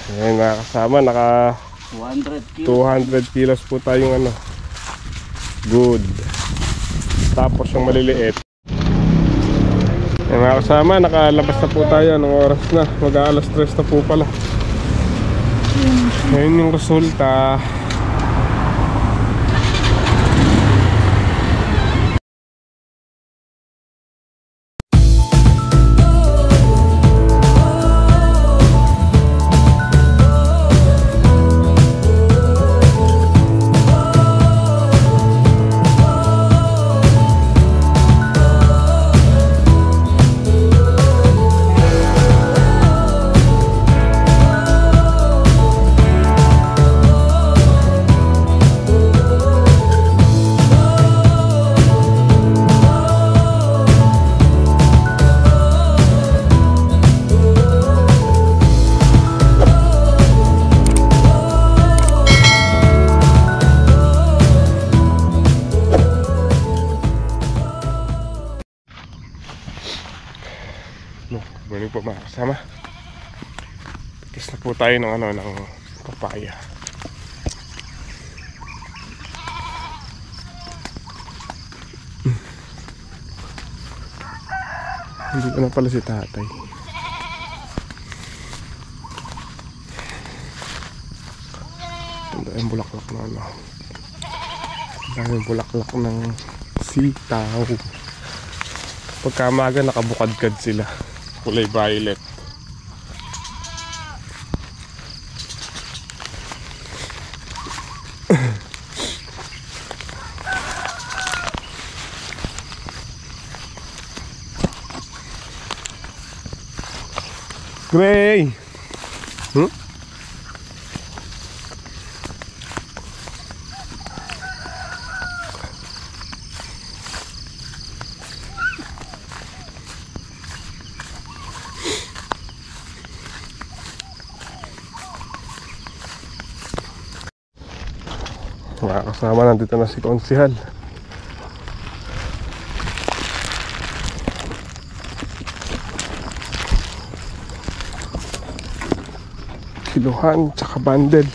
Ayan mga kasama, naka 200 kilos po tayong ano. Good. Tapos yung maliliit. Ayan mga kasama, nakalabas na po tayo. Anong oras na? Mag-aalas 3 na po pala. Ayan yung resulta. Morning po mga kasama. Pikis na po tayo ng ano, ng papaya. Hindi ko na pala si tatay. Ito yung bulaklak na ano. Ito yung bulaklak ng sitaw. Pagkamaga nakabukadkad sila. Kulay violet. Gray. Mga kasama, nandito na si Konsihal. Kiluhan tsaka bandel.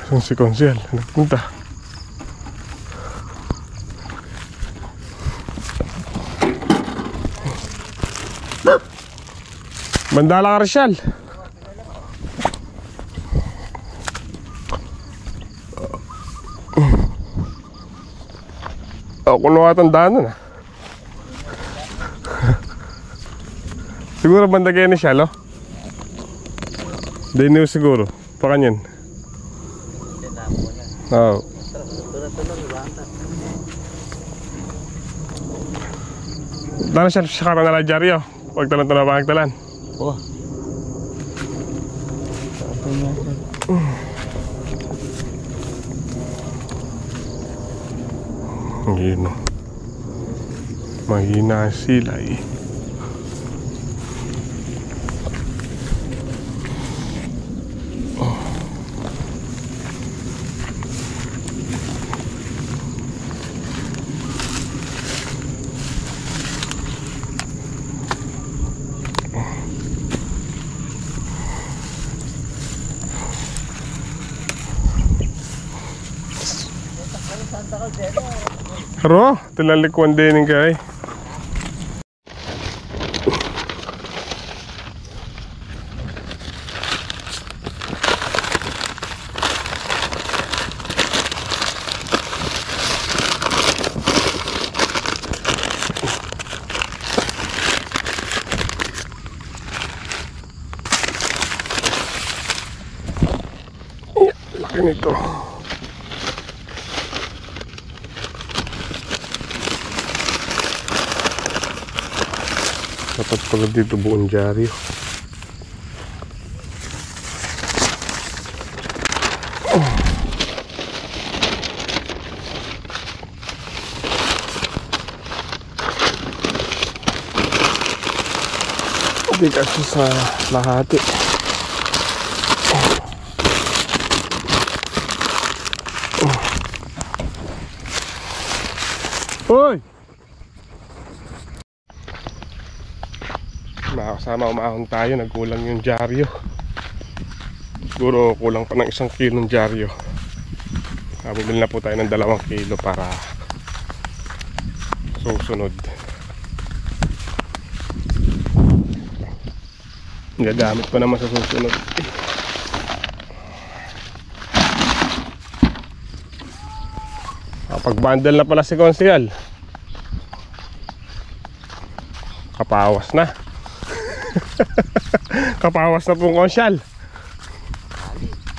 Saan si Konsihal? Nagpunta. Mandala ka, Rachel. Kuno ka tandaan na. Siguro banda kayo ni Shalo? Diniw siguro. Pakanyan. Oo. Dala siya sa karan na Jaryo. Huwag talan na pagtalan. Oh. Gino. Mahina sila eh. Ro, tilalikuan din yung kay. Laki nito. Dapat pala dito buong dyaryo. Hindi kasi sa lahati. Hoy! Mga kasama, umahon tayo. Nagkulang yung dyaryo. Siguro kulang pa ng 1 kilong dyaryo. Bumili na po tayo ng 2 kilo para susunod. Gagamit ko naman sa susunod. Pag-bundle na pala si Konsyal. Kapawas na. Kapawas na pong Konsyal.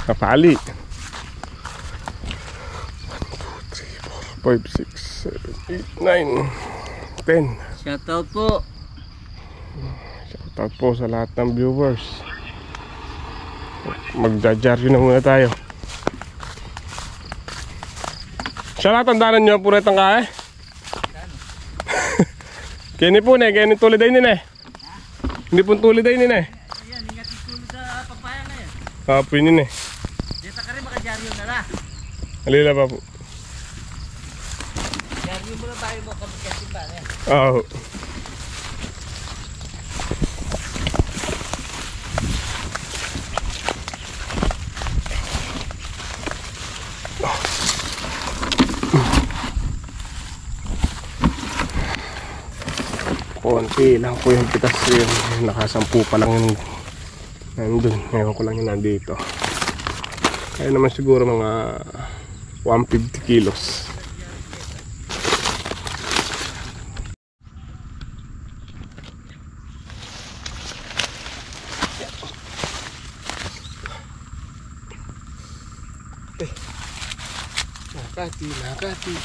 Kapali. 1, 2, 3, 4, 5, 6, 7, 8, 9, 10. Shoutout po. Shoutout po sa lahat ng viewers. Magja-jaryo na muna tayo. Siya na, tandanan nyo ang puretang kae. Kini po ne, kini tuliday nina eh. Hindi po tuliday nina eh. Ayan, ingat itulog sa papaya na yan. Pinin eh. Dito ka rin makadyaryo na na. Alila pa po. Dyaryo mo na tayo mo kapagkasin ba? Oo. Konti lang po yung pitas yun. Nakasampu pa lang yung nandun. Ngayon ko lang yung nandito. Kaya naman siguro mga 150 kilos. Nakati.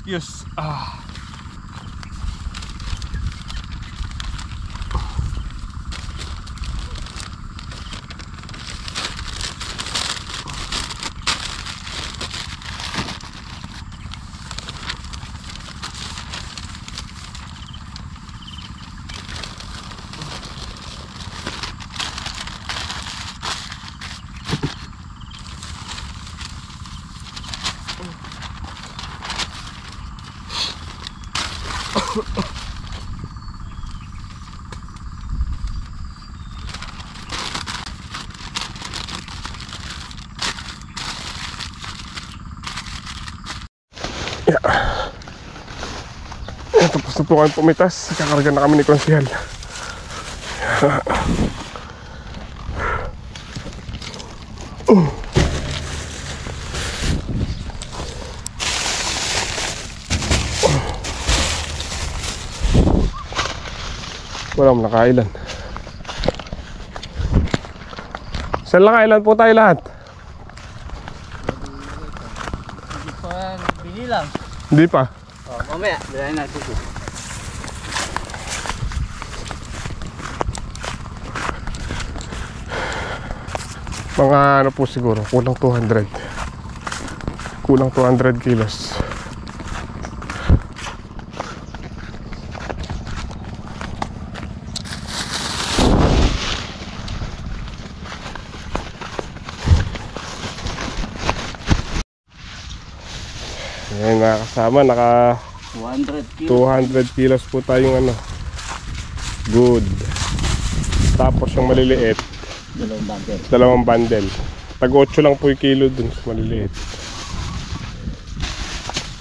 excuse. Tapos na po kami pumitas. Kakarga na kami ni Konsihal. Walang nakailan. Saan nakailan po tayo lahat? Hindi pa binilang. Hindi pa. Oh, mamaya, bilhin natin ito. Mga ano po siguro, kulang 200. Kulang 200 kilos. Ayan, nakakasama, naka 200 kilo. 200 kilos po tayong ano. Good. Tapos yung maliliit, Dalawang bundle. 2 bundle. Tag-8 lang po yung kilo dun sa maliliit.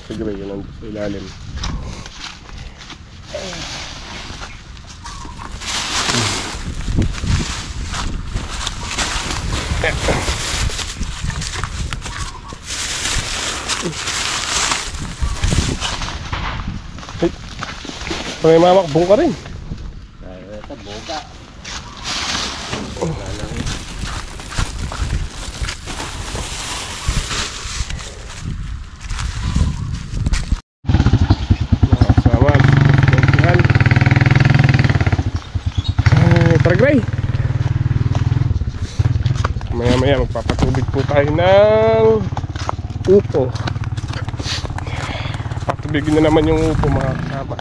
Sige, yun ang sa ilalim. May mamakbong ka rin. Ito, boga. Sama. Konsihal. Tragray. Maya-maya magpapatubig po tayo ng upo. Patubigin na naman yung upo, mga kasama.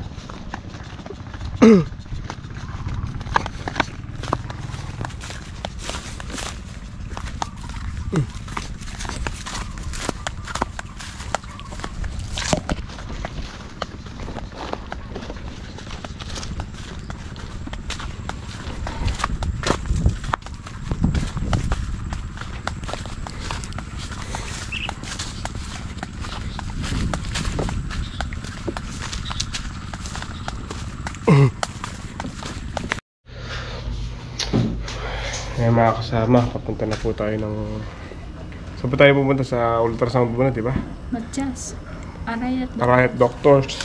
Ngayon mga kasama, papunta na po tayo ng... Saan po tayo pupunta? Sa ultrasound muna, di ba? Matjas. Arayat. Arayat Doctors.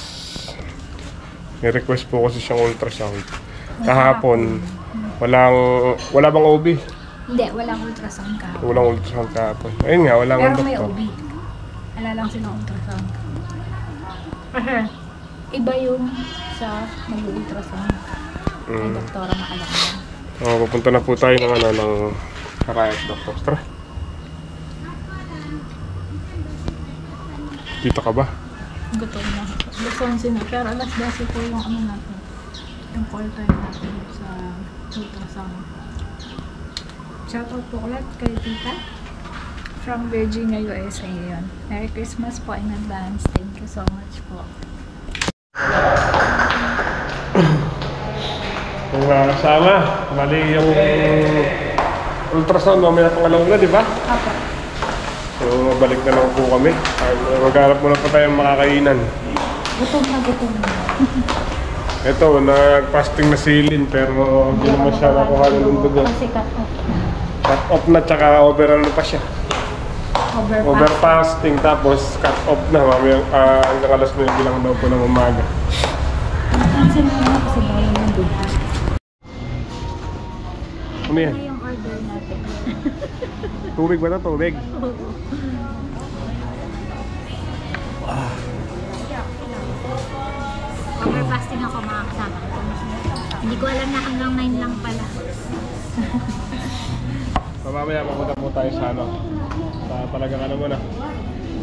May request po kasi siyang ultrasound. Kahapon, wala bang OB? Hindi, walang ultrasound ka. Walang ultrasound kahapon. Ayun nga, wala Pero akong may doktor. OB. Wala lang silang ultrasound. Iba yung sa mag-ultrasound. May doktora nakalagay. Pupunta na po tayo ng ano, ng Arayat Doctors. Tara. Dito ka ba? Gutom na. Gutom sila. Pero alas 12 po yung ano natin. Yung call time natin sa ultrasound. Shoutout po ulit kay Tita. From Virginia, USA yun. Merry Christmas po in advance. Thank you so much po. Yung mga kasama, mali yung ultrasound, mamaya pang alam na, di ba? Apo. So, balik na lang po kami. Maghanap muna pa tayong makakainan. Gutom na. Ito, nag-fasting na silin, pero hindi naman siya nakuha ng dugo. Kasi cut off na. Cut off na, tsaka over ano pa siya. Over fasting, tapos cut off na. Mamaya, hanggang alas 9 lang daw po ng umaga. Cancel mo na kasi bawal yung dugo. Ano yan? Ano yung order natin? Tubig ba ito? Tubig? Mag-fasting ako mga kasama. Hindi ko alam na hanggang 9 lang pala. Mamaya mapunta po tayo sa ano. Sa talagang ano mo na.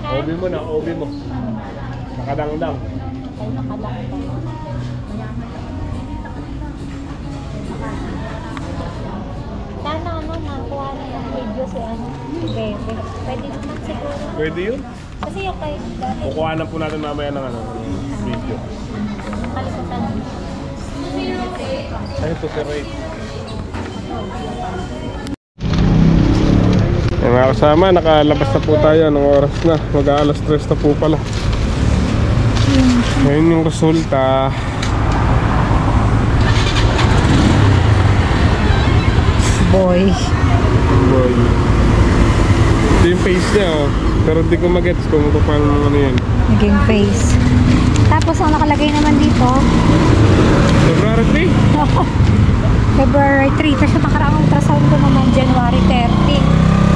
OB mo na, OB mo. Nakadangdang. Ay, nakadang pa. Sana nakuha na yung video si Bebe. Pwede naman siguro. Pwede yun? Kasi yung kay dati, Kukuhanan po natin mamaya ng ano, ng video. nakalimutan mo. Ano ito si Ray? Mga kasama, nakalabas na po tayo. Anong oras na? Mag-aalas 3 na po pala. Ngayon yung resulta. Boy. Boy. Ito yung face niya oh. Pero di ko mag-gets kung paano ano yan. Naging face. Tapos ang nakalagay naman dito, February 3? February 3. Kasi nakaraang ultrasound ko naman January 30.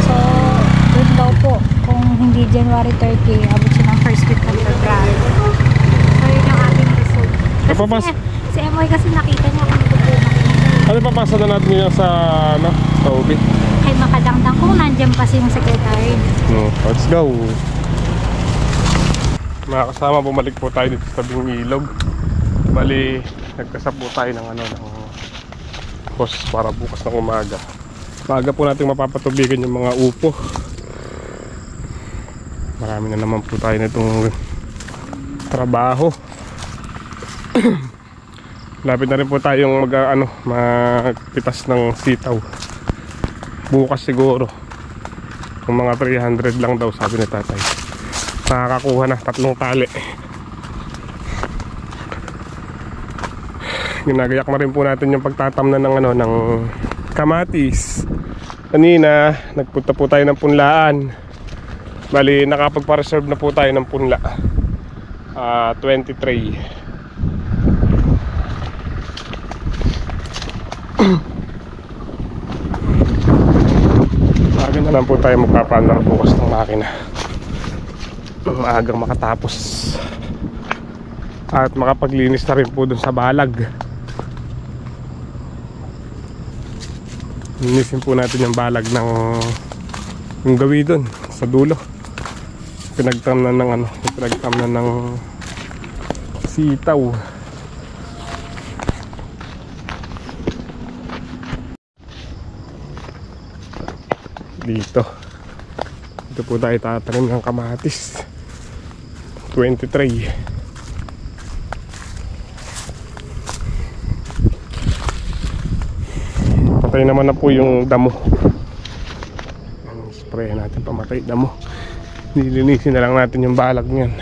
So, doon daw po. Kung hindi January 30, abot siya ng first week ng February. So, yun yung ating result. Kasi Papas- si Emoy kasi nakita niya kung ito po. Ano papasa na natin yun sa ano? Sa OB? Ay makadangdang kung nandiyan pa yung secretary. No, let's go. Mga kasama, bumalik po tayo dito sa tabing ilog. Bali, nagkasap po tayo ng ano, ng hose para bukas ng umaga. Maaga po natin mapapatubigan yung mga upo. Marami na naman po tayo nitong trabaho. Lapit na rin po tayong magpitas ng sitaw. Bukas siguro. Kung mga 300 lang daw sabi ni tatay. Nakakakuha na 3 tali. Ginagayak na rin po natin yung pagtatamnan ng kamatis. Kanina nagpunta po tayo ng punlaan. Bali nakapagpa-reserve na po tayo ng punla. 23. Maaga na lang po tayo magpapaandar bukas ng makina. Maagang makatapos. At makapaglinis na rin po dun sa balag. Linisin po natin yung balag ng yung gawi dun sa dulo. Pinagtamnan ng sitaw. Dito po tayo tatanim ng kamatis. 23. Patay naman na po yung damo. Spray natin pamatay damo. Nilinisin na lang natin yung balag niyan.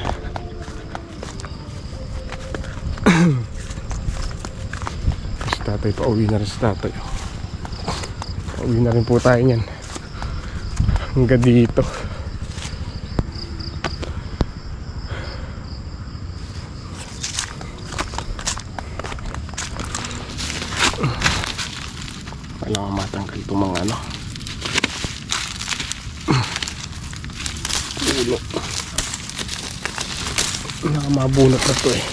Si tatay, pauwi na rin si tatay. Pauwi na rin po tayo niyan. Hanggang dito. Kailangan matanggal itong mga ulo. Nakamabunot na ito eh.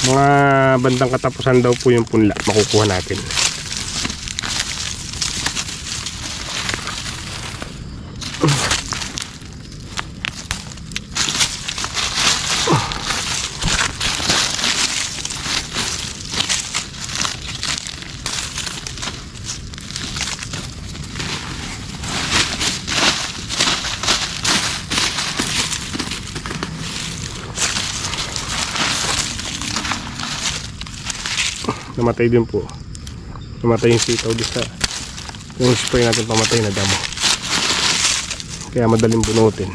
Mga bandang katapusan daw po yung punla makukuha natin. Namatay din po. Namatay yung sitaw doon sa yung spray natin pamatay na damo. Kaya madaling bunutin.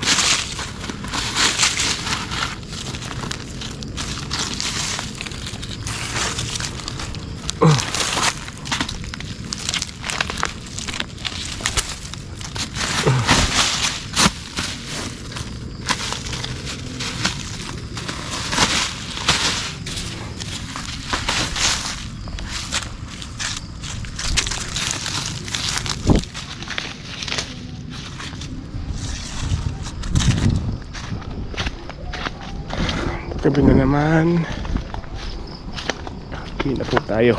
Gabi na naman. Uwi na po tayo.